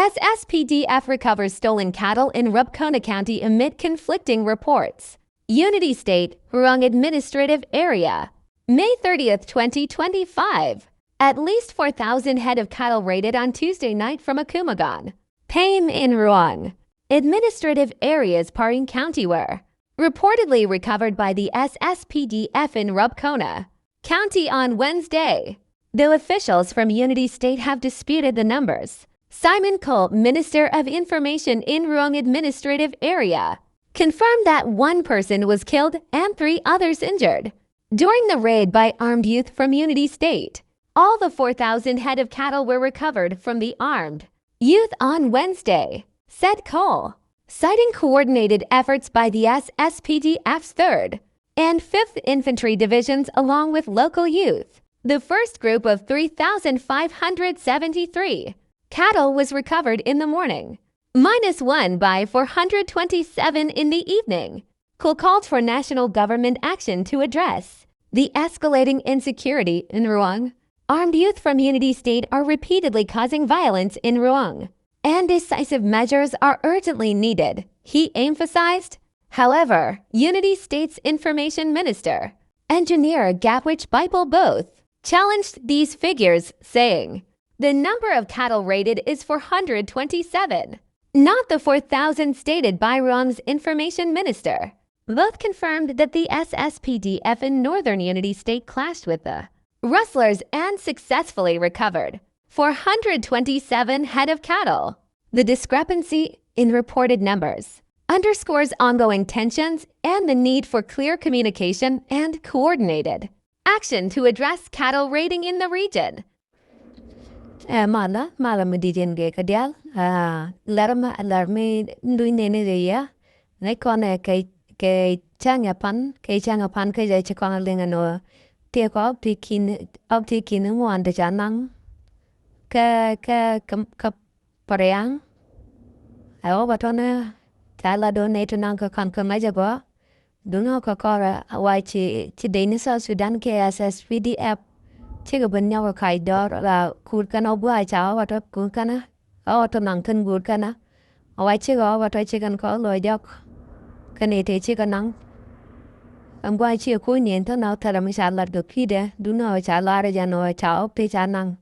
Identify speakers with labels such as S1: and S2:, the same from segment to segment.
S1: SSPDF recovers stolen cattle in Rubkoni County amid conflicting reports. Unity State, Parieng Administrative Area. May 30th, 2025. At least 4,000 head of cattle raided on Tuesday night from Akumagan. Parieng in Parieng Administrative Areas, Parieng County were reportedly recovered by the SSPDF in Rubkoni County on Wednesday, though officials from Unity State have disputed the numbers. Simon Cole, Minister of Information in Parieng Administrative Area, confirmed that one person was killed and 3 others injured during the raid by armed youth from Unity State. All the 4,000 head of cattle were recovered from the armed youth on Wednesday, said Cole, citing coordinated efforts by the SSPDF's 3rd and 5th Infantry Divisions along with local youth. The first group of 3,573 cattle was recovered in the morning, -1 by 427 in the evening. Cole called for national government action to address the escalating insecurity in Parieng. Armed youth from Unity State are repeatedly causing violence in Parieng, and decisive measures are urgently needed, he emphasized. However, Unity State's Information Minister, Engineer Gapwich Bible both challenged these figures, saying, "The number of cattle raided is 427, not the 4,000 stated by Parieng's Information Minister." Both confirmed that the SSPDF in Northern Unity State clashed with the rustlers and successfully recovered 427 head of cattle. The discrepancy in reported numbers underscores ongoing tensions and the need for clear communication and coordinated action to address cattle raiding in the region.
S2: Mala mudijin ge kadial. Larme duinene de ya. Ngai kone ke changapan ke jai chakwana linga no. Tia ko opti kin mo ande janang. Ka Parieng. Ao batona tala donate nang ka kan maja go. Dungo ka kora wai chi Denisa Sudan ke SSPDF. Chiga ben nyawa kai dor la kurkana buai chao wato kurkana. Auto nang kan kurkana. Awai chiga wato chigan ko loy jok. Kanete chiga nang. Buai chi ku nien to na tala mi sa lat go kide. Dungo cha lara jano chao pe cha nang.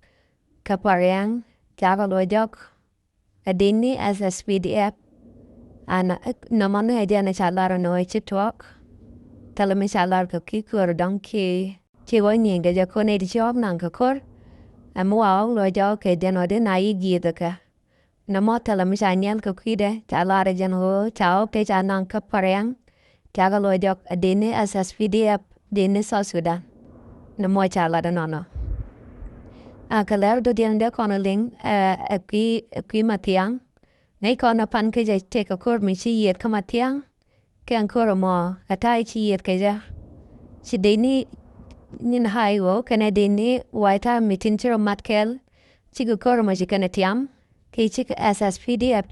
S2: Ka Parieng chaga loy jok. Adini SSPDF. Ana namano idea na cha lara no chitwok. Tala mi sa lar go kikur donkey. Chị gọi nhìn cái giờ cô này thì chóp nàng cả khối. Mua áo rồi cho cái đèn ở đây này gì đó cả. Nó mất là mình sẽ nhớ cái khi đấy. Chả là cái dân hồ cháu cái cha nàng cấp Parieng. Chả có lối cho đến SSPDF đến South Sudan. Nó mua chả là đó nó. Cái lẽ đó điện đó con linh quý Mathiang. Ngay con nó pan cái giờ take cái khối mình chỉ yết cái Mathiang. Cái anh khối mà cái tai chỉ yết cái giờ. Chỉ đến Nin haigo kana dini waita mitinchiro matkel chigu koroma jikana tiam ki chik SSPDF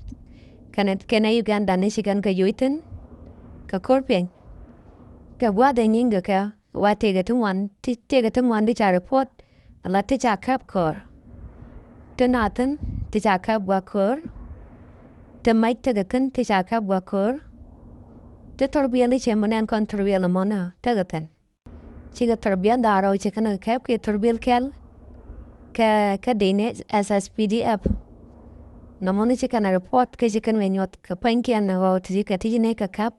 S2: kana Uganda ni chigan ka yuitin ka korpien ka wada nyinga ka wate ga tumwan di cha report ala ti cha kap kor tunatan ti cha kap wa kor te mai te ga kan ti cha kap wa kor te torbiali chemonan kon torbiala mona tagatan Chiga terbian daro chikana kep ke terbil kel ka dine SSPDF. Namoni chikana report ke chikan menyot ka pankian na go tika tijine ka kap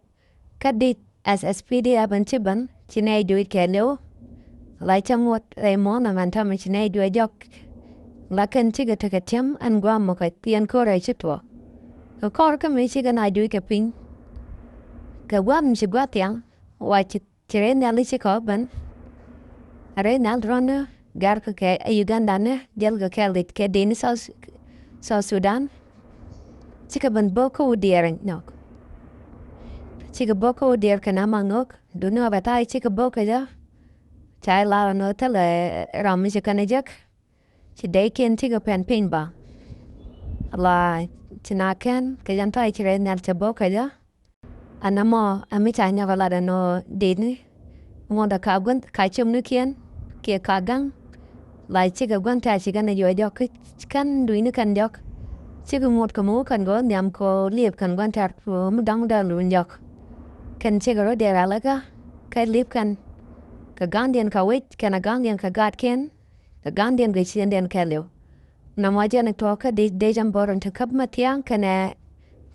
S2: ka dit SSPDF an chiban chine duit ke leo. Lai chamot mona mantama chine duit jok. Lakan chiga taka tiam an guam mo ka tian kore chitwa. Ka kor ka me chiga na duit ka pin. Ka guam chigwa tiang wa chire nali chikoban. Are nal rona gar ke Uganda ne jel ga kelit ke den South Sudan. Chika ban boko Wudier no. Chika boko Wudier kana Mangok. Duno batai chika boko ja. Chai la no tele ram chika nejak. Chidai ken chika pen pinba. La chinaken ke jantai chire nal chaboka ja. Anamo amita nyavala no deni. Wanda kagwan kachum nukian. Kia kagang lai chiga gwanta chiga na yo jok kan duinu kan jok Chigu mot kamu kan go nyam ko liep kan gwan tar ko mudang da lunjok. Kan chigaro der alaga kai liep kan ka gandian ka wait kan a gandian ka gat ken ka gandian ga chinden ka liu. Na majan to ka de jam boron to kap Mathiang kana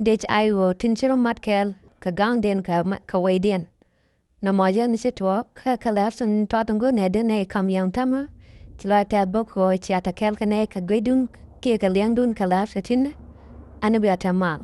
S2: de ayo tinchiro mat kel ka gandian ka waidien. Na majan se to ka kalafsun tatungo ne de ne kam yang tama tila ta boko chiata kel kana ka gwedun ke ka liang dun kalaf tin anabiata mal.